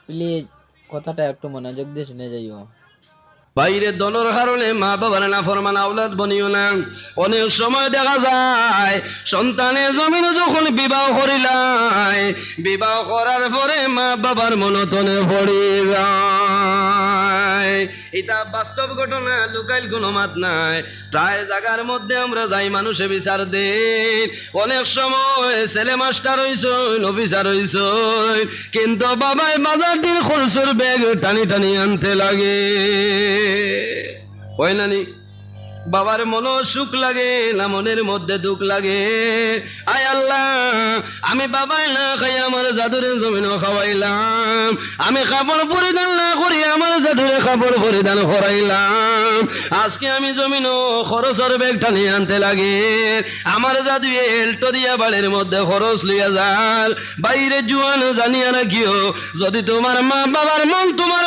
Please কথাটা একটু মনোযোগ দিয়ে শুনে যাইও। বাইরে দলের কারণে মা বাবার নাফরমান আওলাদ বনিও না। অনেক সময় দেখা যায় সন্তানের জমিনে যখন বিবাহ করিলাই, বিবাহ করার পরে মা বাবার মনতনে পড়ে যায়। এটা বাস্তব ঘটনা, লুকাইল কোনো মাত নাই। প্রায় জায়গার মধ্যে আমরা যাই, মানুষে বিচার দেই। অনেক সময় ছেলে মাস্টার হইছইন, অফিসার হইছইন, কিন্তু বাবাই বাজারটির খরচের ব্যাগ টানি টানি আনতে লাগে। হয় নানি? বাবার মনও সুখ লাগে না, মনের মধ্যে দুঃখ লাগে। আয় আল্লাহ, আমি বাবাই না খাই আমার জাদুরে জমিনও খাওয়াইলাম, আমি কাপড় পরিধান না করি আমার জাদুরে কাপড় পরিধান করাইলাম। আজকে আমি জমিনও খরচের ব্যাগ টানি আনতে লাগে। আমার জাদু এল্টো দিয়া বাড়ির মধ্যে খরচ লইয়া যার। বাইরে জুয়ান জানিয়া রাখিও, যদি তোমার মা বাবার মন তোমার